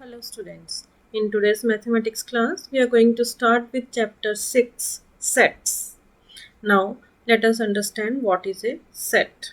Hello students. In today's mathematics class, we are going to start with chapter 6, sets. Now, let us understand what is a set.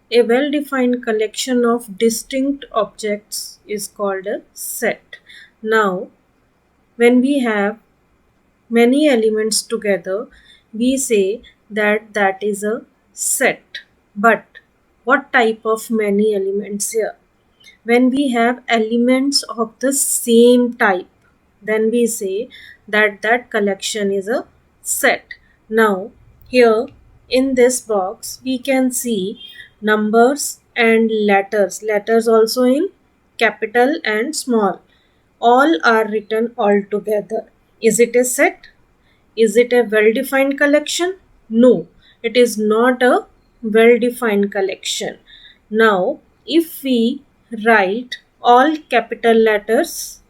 A well-defined collection of distinct objects is called a set. Now, when we have many elements together, we say that that is a set. But what type of many elements here? When we have elements of the same type, then we say that that collection is a set. Now here in this box we can see numbers and letters also in capital and small, all are written all together. Is it a set? Is it a well-defined collection? No, it is not a well-defined collection. Now, if we write all capital letters,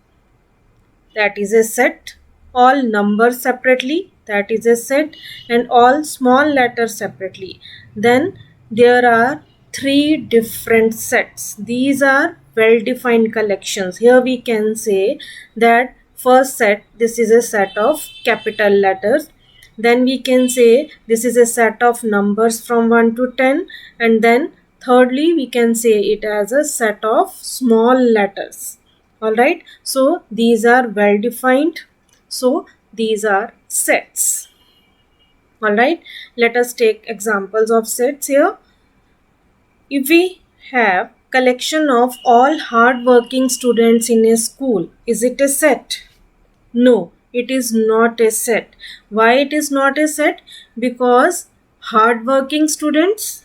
that is a set, all numbers separately, that is a set, and all small letters separately, then there are three different sets. These are well-defined collections. Here we can say that first set, this is a set of capital letters. Then we can say this is a set of numbers from 1 to 10, and then thirdly we can say it as a set of small letters. Alright, so these are well defined. So these are sets. Alright, let us take examples of sets here. If we have collection of all hard-working students in a school, is it a set? No, it is not a set. Why it is not a set? Because hard-working students,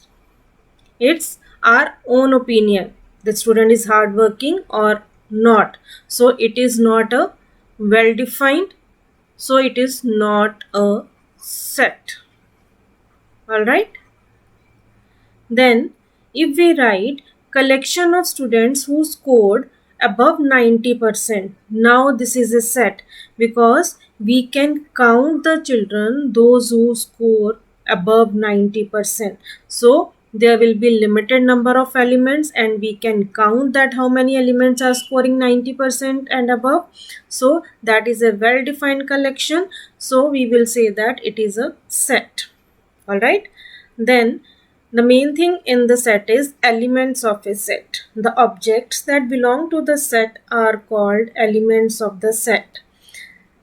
it's our own opinion. The student is hardworking or not. So it is not a well defined. So it is not a set. Alright. Then if we write collection of students who scored above 90%. Now this is a set because we can count the children, those who score above 90%. So there will be limited number of elements and we can count that how many elements are scoring 90% and above. So that is a well defined collection. So we will say that it is a set. Alright. Then the main thing in the set is elements of a set. The objects that belong to the set are called elements of the set.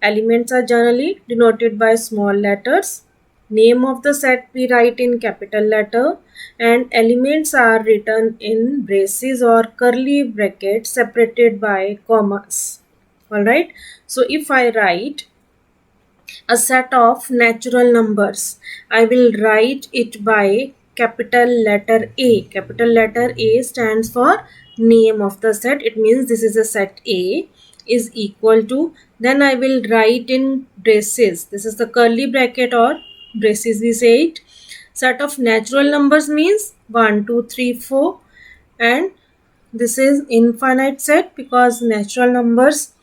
Elements are generally denoted by small letters. Name of the set we write in capital letter, and elements are written in braces or curly brackets separated by commas. Alright. So if I write a set of natural numbers, I will write it by capital letter A. Capital letter A stands for name of the set. It means this is a set A is equal to, then I will write in braces. This is the curly bracket or braces we say it. Set of natural numbers means 1, 2, 3, 4, and this is infinite set because natural numbers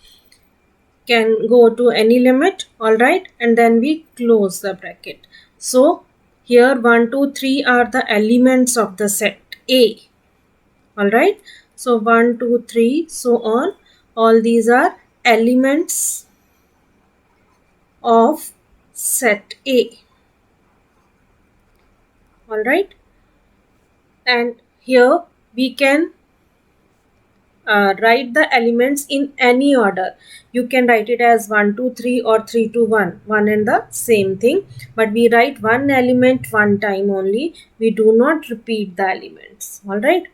can go to any limit. Alright, and then we close the bracket. So here 1, 2, 3 are the elements of the set A. Alright, so 1, 2, 3 so on, all these are elements of set A. Alright, and here we can write the elements in any order. You can write it as 1, 2, 3 or 3, 2, 1. One and the same thing. But we write one element one time only. We do not repeat the elements. Alright.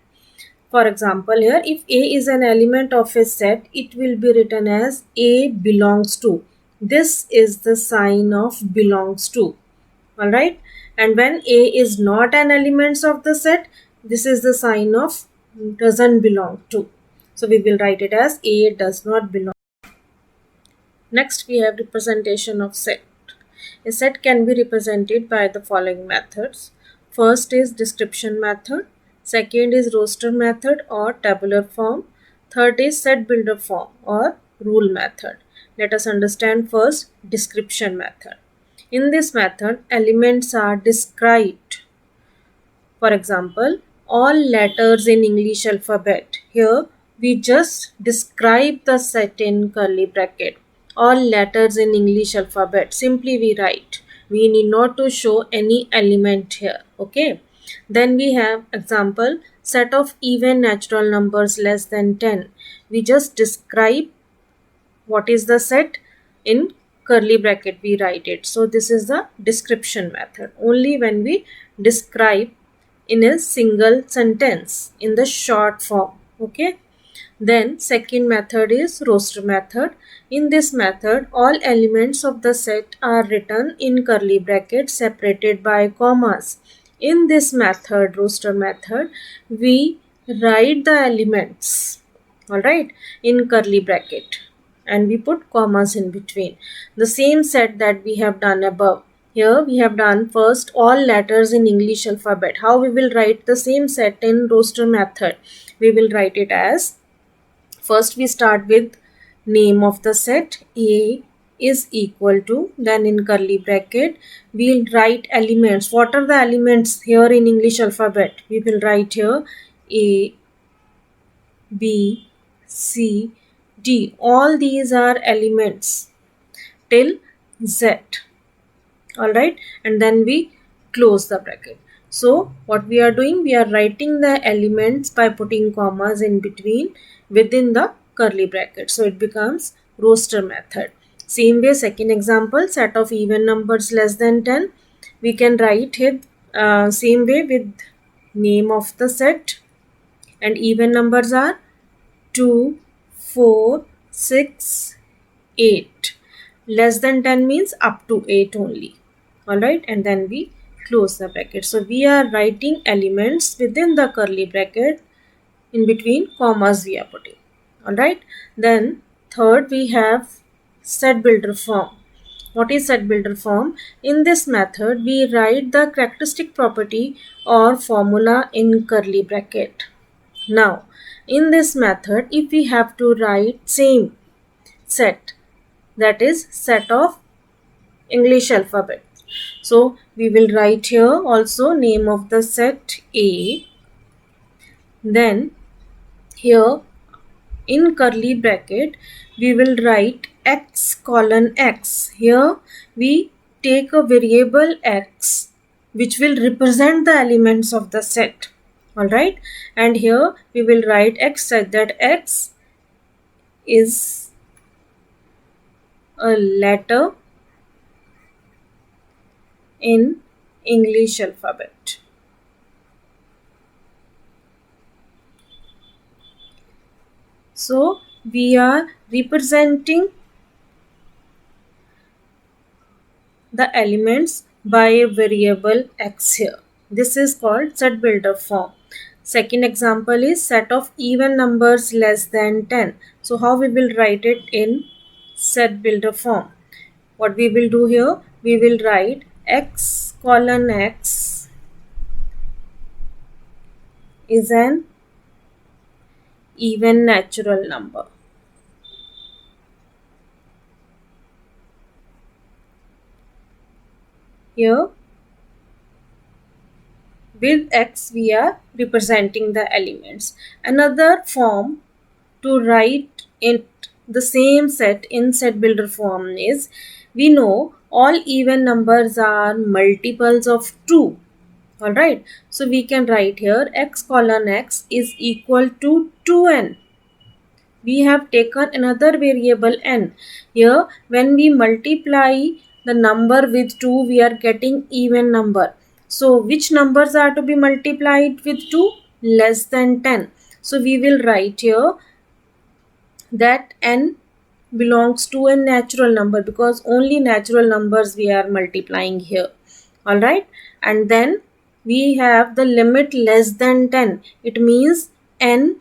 For example, here if A is an element of a set, it will be written as A belongs to. This is the sign of belongs to. Alright. And when A is not an element of the set, this is the sign of doesn't belong to. So we will write it as A does not belong. Next we have representation of set. A set can be represented by the following methods. First is description method. Second is roster method or tabular form. Third is set builder form or rule method. Let us understand first description method. In this method, elements are described. For example, all letters in English alphabet. Here we just describe the set in curly bracket. All letters in English alphabet. Simply we write. We need not to show any element here. Okay. Then we have example, set of even natural numbers less than 10. We just describe what is the set in curly bracket, we write it. So this is the description method. Only when we describe in a single sentence in the short form. Okay. Then second method is roster method. In this method, all elements of the set are written in curly brackets separated by commas. In this method, roster method, we write the elements, alright, in curly bracket and we put commas in between. The same set that we have done above. Here we have done first all letters in English alphabet. How we will write the same set in roster method? We will write it as, first we start with name of the set. A is equal to, then in curly bracket we'll write elements. What are the elements here in English alphabet? We will write here A, B, C, D. All these are elements till Z. Alright, and then we close the bracket. So what we are doing, we are writing the elements by putting commas in between within the curly bracket. So it becomes roster method. Same way, second example, set of even numbers less than 10. We can write it same way with name of the set, and even numbers are 2, 4, 6, 8. Less than 10 means up to 8 only. Alright, and then we close the bracket. So we are writing elements within the curly bracket, in between commas we are putting. Alright, then third we have set builder form. What is set builder form? In this method we write the characteristic property or formula in curly bracket. Now in this method, if we have to write same set, that is set of English alphabet, so we will write here also name of the set A. Then here in curly bracket we will write x colon x. Here we take a variable x which will represent the elements of the set. Alright, and here we will write x such that x is a letter in English alphabet. So we are representing the elements by a variable x here. This is called set builder form. Second example is set of even numbers less than 10. So how we will write it in set builder form? What we will do here, we will write x colon x is an even natural number. Here with x we are representing the elements. Another form to write in the same set in set builder form is, we know all even numbers are multiples of 2. Alright, so we can write here x colon x is equal to 2n. We have taken another variable n. Here when we multiply the number with 2, we are getting even number. So which numbers are to be multiplied with 2? Less than 10. So we will write here that n belongs to a natural number, because only natural numbers we are multiplying here. Alright, and then we have the limit less than 10. It means n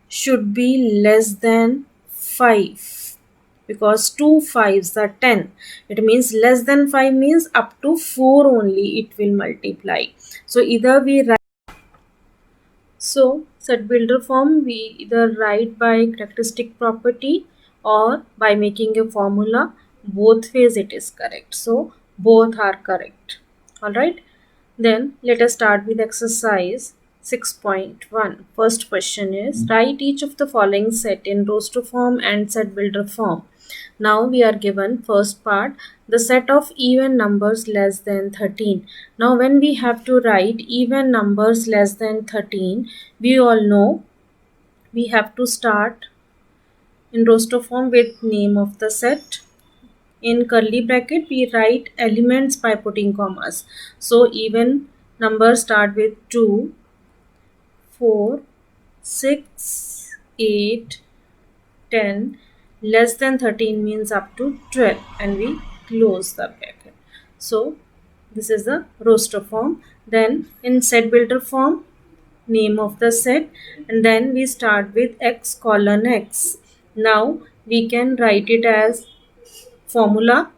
should be less than 5, because 2 5s are 10. It means less than 5 means up to 4 only it will multiply. So either we write, so set builder form we either write by characteristic property or by making a formula. Both ways it is correct. So both are correct. Alright. Then let us start with exercise 6.1. First question is, write each of the following set in roster form and set builder form. Now we are given first part, the set of even numbers less than 13. Now when we have to write even numbers less than 13, we all know we have to start in roster form with name of the set. In curly bracket we write elements by putting commas. So even numbers start with 2, 4, 6, 8, 10. Less than 13 means up to 12, and we close the bracket. So this is the roster form. Then in set builder form, name of the set, and then we start with x colon x. Now we can write it as formula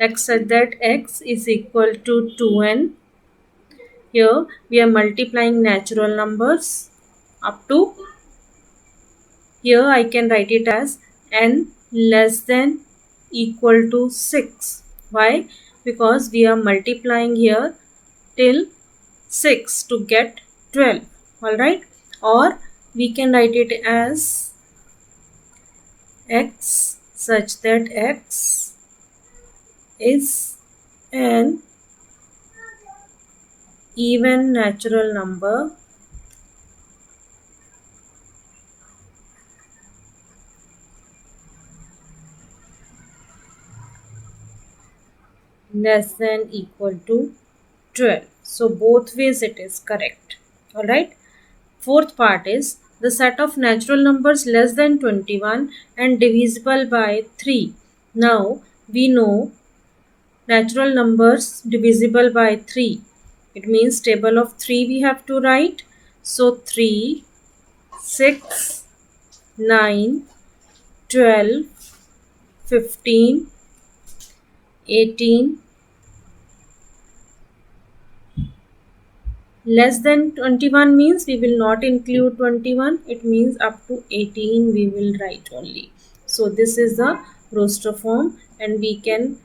x such that x is equal to 2n. Here we are multiplying natural numbers up to, here I can write it as n less than equal to 6. Why? Because we are multiplying here till 6 to get 12. Alright? Or we can write it as x such that x is an even natural number less than equal to 12. So both ways it is correct. Alright. Fourth part is the set of natural numbers less than 21 and divisible by 3. Now we know natural numbers divisible by 3. It means table of 3 we have to write. So 3, 6, 9, 12, 15, 18, less than 21 means we will not include 21. It means up to 18 we will write only. So this is the roster form, and we can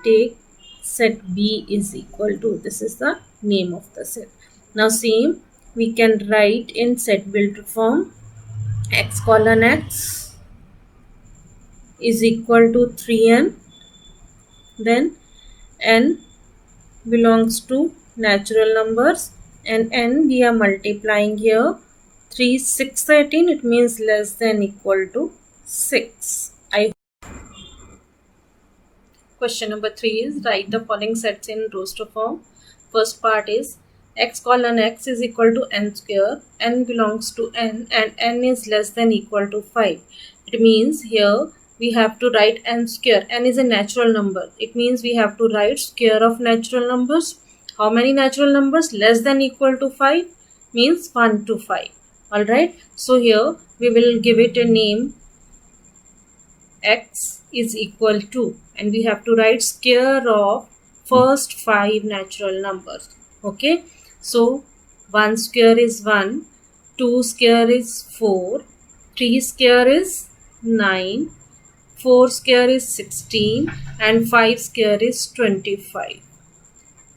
take set B is equal to, this is the name of the set. Now same we can write in set builder form, x colon x is equal to 3n. Then n belongs to natural numbers, and n we are multiplying here 3, 6, 13. It means less than equal to 6. Question number 3 is, write the following sets in roster form. First part is x colon x is equal to n square, n belongs to n, and n is less than equal to 5. It means here we have to write n square. N is a natural number. It means we have to write square of natural numbers. How many natural numbers? Less than equal to 5 means 1 to 5. Alright. So here we will give it a name, x is equal to, and we have to write square of first 5 natural numbers. Okay. So 1 square is 1, 2 square is 4, 3 square is 9, 4 square is 16, and 5 square is 25.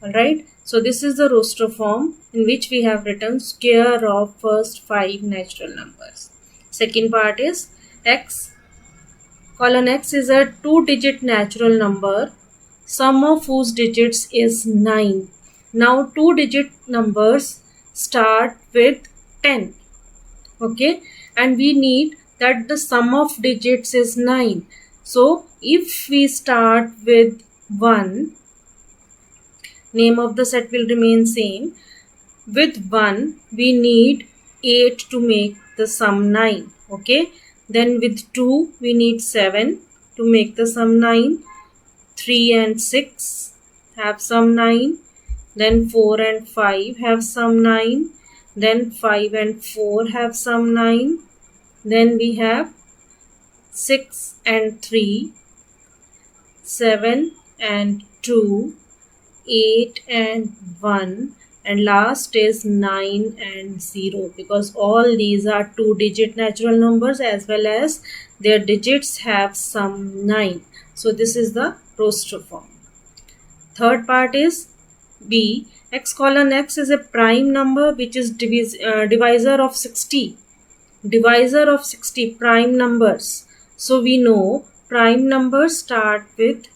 Alright. So this is the roster form in which we have written square of first 5 natural numbers. Second part is x colon x is a 2-digit natural number, sum of whose digits is 9. Now 2-digit numbers start with 10. Okay, and we need that the sum of digits is 9. So if we start with 1, name of the set will remain same. With 1 we need 8 to make the sum 9. Okay, then with 2 we need 7 to make the sum 9. 3 and 6 have sum 9. Then 4 and 5 have sum 9. Then 5 and 4 have sum 9. Then we have 6 and 3, 7 and 2, 8 and 1, and last is 9 and 0, because all these are 2-digit natural numbers as well as their digits have sum 9. So this is the roster form. Third part is B, x colon x is a prime number which is divisor of 60. Divisor of 60 prime numbers. So we know prime numbers start with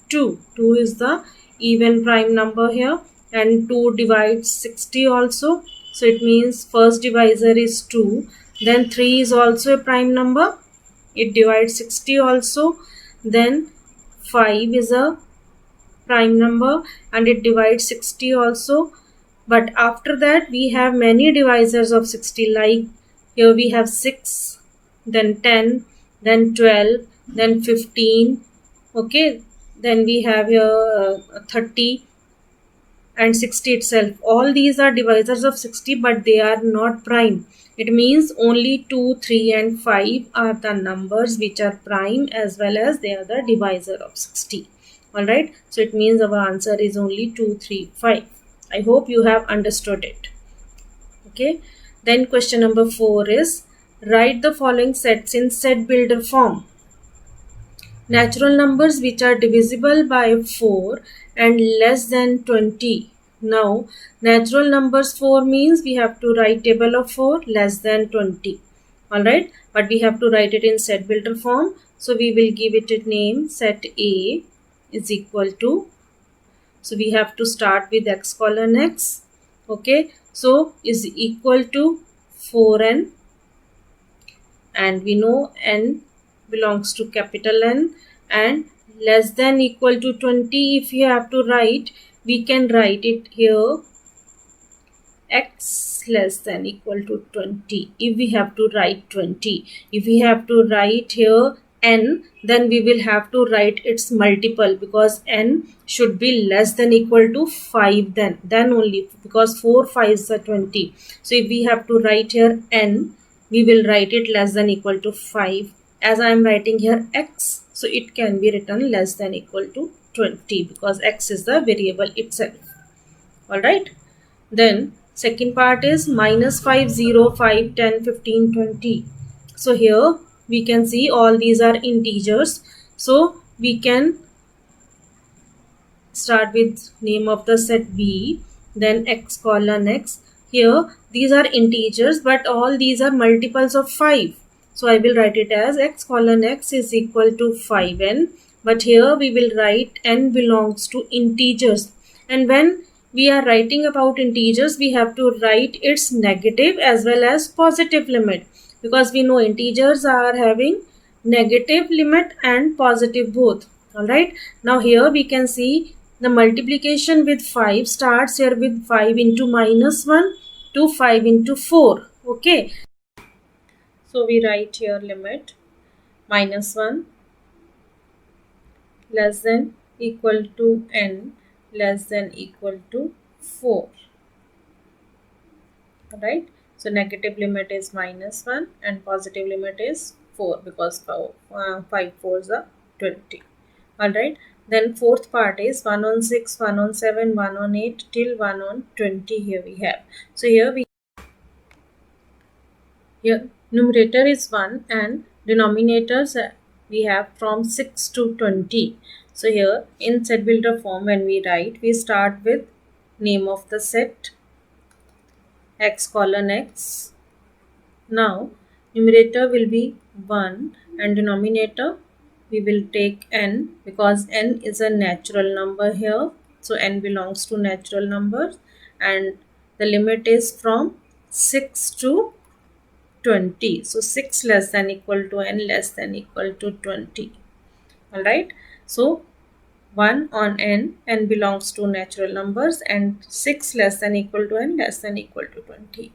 2. 2 is the even prime number here, and 2 divides 60 also. So it means first divisor is 2. Then 3 is also a prime number. It divides 60 also. Then 5 is a prime number and it divides 60 also. But after that we have many divisors of 60, like here we have 6, then 10, then 12, then 15. Okay, then we have here 30 and 60 itself. All these are divisors of 60, but they are not prime. It means only 2, 3 and 5 are the numbers which are prime, as well as they are the divisor of 60. Alright, so it means our answer is only 2, 3, 5. I hope you have understood it. Okay, then question number 4 is, write the following sets in set builder form. Natural numbers which are divisible by 4 and less than 20. Now, natural numbers 4 means we have to write table of 4 less than 20. Alright, but we have to write it in set builder form. So, we will give it a name, set A is equal to, so we have to start with x colon x. Okay, so is equal to 4n, and we know n belongs to capital N, and less than equal to 20. If you have to write, we can write it here x less than equal to 20. If we have to write 20, if we have to write here n, then we will have to write its multiple, because n should be less than equal to 5 then only, because 4 5s are 20. So if we have to write here n, we will write it less than equal to 5. As I am writing here x, so it can be written less than equal to 20, because x is the variable itself. Alright, then second part is minus 5, 0, 5, 10, 15, 20. So here we can see all these are integers. So we can start with name of the set B, then x colon x. Here these are integers, but all these are multiples of 5. So I will write it as x colon x is equal to 5n. But here we will write n belongs to integers. And when we are writing about integers, we have to write its negative as well as positive limit, because we know integers are having negative limit and positive both. Alright, now here we can see the multiplication with 5 starts here with 5 into minus 1 to 5 into 4. Okay, so we write here limit minus 1 less than equal to n less than equal to 4. Alright, so negative limit is minus 1 and positive limit is 4, because 5 4s are 20. Alright, then fourth part is 1 on 6, 1 on 7, 1 on 8 till 1 on 20 here we have. So here numerator is 1 and denominators we have from 6 to 20. So here in set builder form, when we write, we start with name of the set x colon x. Now numerator will be 1 and denominator we will take n, because n is a natural number here. So n belongs to natural numbers, and the limit is from 6 to 20. So 6 less than equal to n less than equal to 20. Alright, so 1 on n belongs to natural numbers, and 6 less than equal to n less than equal to 20.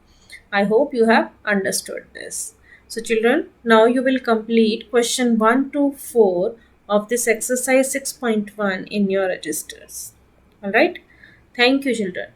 I hope you have understood this. So children, now you will complete question 1 to 4 of this exercise 6.1 in your registers. Alright, thank you children.